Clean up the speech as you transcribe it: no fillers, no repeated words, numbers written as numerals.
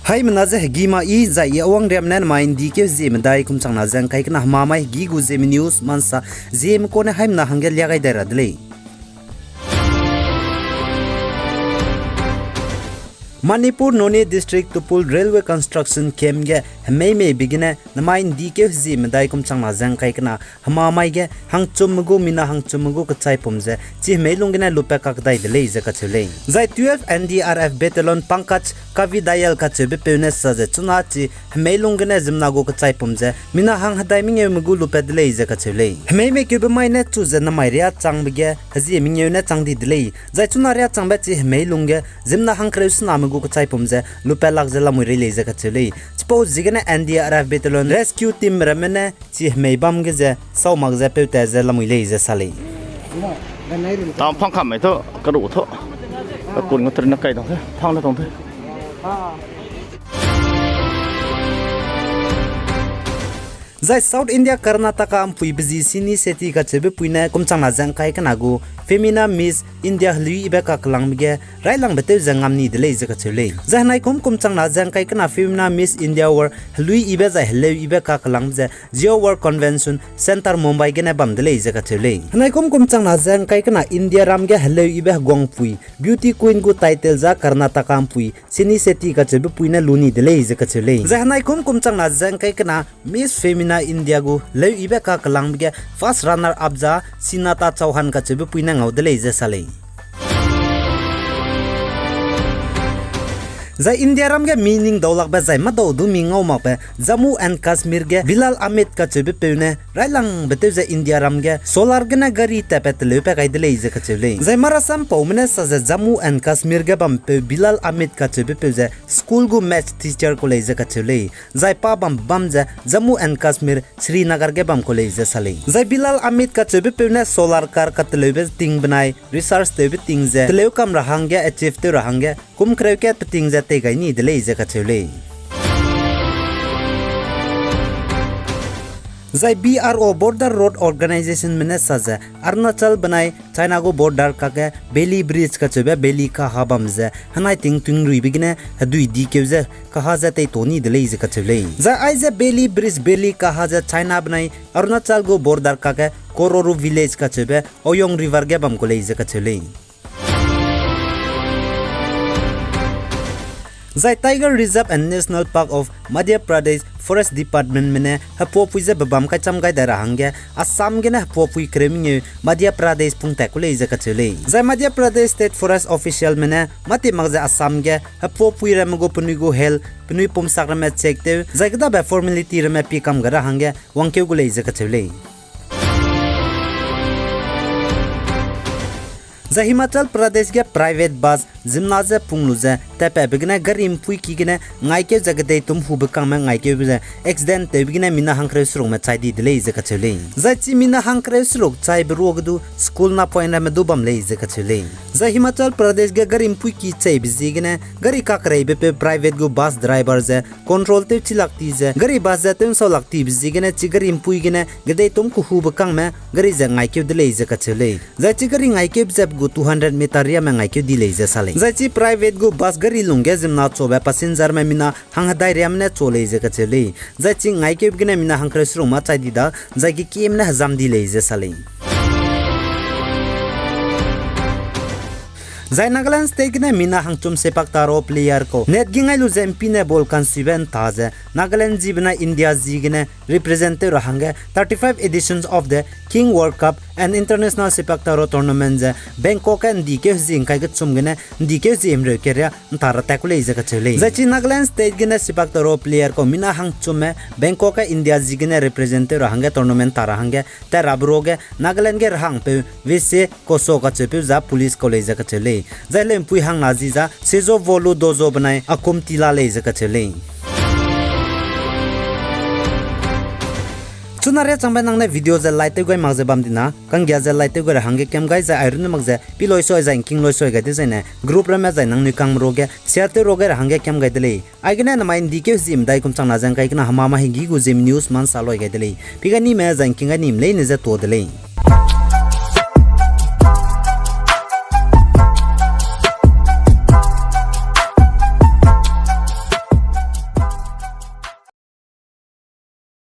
Hai menaze gima I za ya wang remnan main dike Zeme dai kum changna jang kai kana mamai gi gu Zeme news mansa Zeme ko ne haim na hangel yagai dara dle Manipur None district Tupul railway construction kem ge me begine na main dike Zeme dai kum changna jang kai kana hamamai ge hangchum gu mina hangchum gu ka chai pomje chi me lungina lupa kak dai dle za ka chule zai 12 NDRF battalion pankaj kavi dayal ka chebe pene sa je chuna chi me lungina zimna gu ka chai pomje mina hang hadai minge mugu lupa dle za ka chule me ke be mai ne chu je na mai ria chang bege haji minge ne chang di dle zai chuna ria chang ba chi me lunge zimna hang kreus na mugu ka chai pomje lupa lak je la mu re le za ka chule suppose zigana NDRF battalion rescue team ramene chi me bam ge je sau mag je pe ta je la mu le je sale tao phong khẩm ấy thôi, cái đủ thôi, cái cuốn cái nó cày thôi, phong nó thôi. Zai South India Karnataka ampui busy Sini Shetty ka chebe puina kumchang na jang kai kana go Femina Miss India lui ibe ka klang bige railang bete jangam ni dele je ka chele zahnai kumchang na jang kai kana Femina Miss India war lui ibe za hele ibe ka klang je Geo War Convention Center Mumbai ge na bam dele je ka chele hanai kumchang na jang kai kana India ram ge hele ibe gong pui beauty queen gu title za Karnataka ampui Sini Shetty ka chebe puina luni dele je ka chele zahnai kumchang na jang kai kana Miss Femina India go leu ibe ka kalang bige first runner up za Sinata Chauhan ka chebe puina ngaudele je sale Zai India ram ge meaning dolak ba zai ma do du mi ngau mak ba Jammu and Kashmir ge Bilal Ahmed ka chebe peune railang bete za India ram ge solar ge na gari tapet le pe kai dele je ka chele zai marasam paumne sa za Jammu and Kashmir ge bam pe Bilal Ahmed ka chebe pe za school go match teacher ko le je ka chele zai pa bam za Jammu and Kashmir Srinagar ge bam ko le je sale zai Bilal Ahmed ka chebe peune solar car ka telebe ting banai research tebe ting je tele kam rahang ge achieve te rahang ge kum kreu ke ting je te gai ni dele je ka chele Zai BRO Border Road Organization mene saza Arunachal banai China go border ka ke Beli Bridge ka chebe Beli ka habam ze hanai ting rui bigine hadui di ke ze ka ha za te toni dele je ka chele za ai ze Beli Bridge Beli ka ha za China banai Arunachal go border ka ke Kororu village ka chebe Oyong river ge bam ko le je ka chele Zai Tiger Reserve and National Park of Madhya Pradesh Forest Department mene hapopui ze babam ka chamgai dara hangge Assam ge na hapopui kreming Madhya Pradesh pungta kule je ka chele Zai Madhya Pradesh State Forest Official mene mati magza Assam ge hapopui ramgo punigo hel punui pomsak rame chekte zai da ba formality rame pikam gara hangge wangke gule je ka chele Zai Himachal Pradesh ge private bus Zimnaze pungluze tepe bigine garim pui kigine ngaike jagade tum hubakang ma ngaike bize accident te bigine mina hangkre surung ma chai di dele je ka chele zai chi mina hangkre suruk chai brogdu school na point ma dubam le je ka chele Zai Himachal Pradesh ge garim pui ki chai bizigine gari ka krai be private go bus driver je control te chilakti je gari bus je tum so lakti bizigine chi garim pui gine gade tum ku hubakang ma gari je ngaike dele je ka chele zai chi gari ngaike bize 200 meter ya ma ngaike dile je sale zai chi private go bus gari lungge jimna choba passenger ma mina hang dai riam ne chole je ka chele zai chi ngai ke bgine mina hang khre sru ma chai di da zai ki kem na hazam di le je sale Zai Nagaland State ne mina hangchum sepak taro player ko net gingai lu MP ne bol kan siben taze Nagaland jibna India jigine representative rahange 35 editions of the King World Cup and International Sepak Taro Tournament je Bangkok and DK jing kai gchum gene DK jim re keria tar takule je ka chele zachi Nagaland State gene sepak taro player ko mina hangchum me Bangkok India jigine representative rahange tournament tar hange ta rabroge Nagaland ge rahang pe vise koso ka chepe za police college ka chele zailem pui hang nazi za sezo volu dozo banai akum tila le je ka chele Chunare changba nangne video za laite goi magze bamdina kangya za laite goi hange kem gai za iron magze piloi soi za king loi soi gai de zene group ra ma za nang ni kang roge siate roge hange kem gai dele aigene na main dike zim dai kum changna jang kai kana hama ma hingi gu zim news man saloi gai dele pigani me za king ga nim le ne za to dele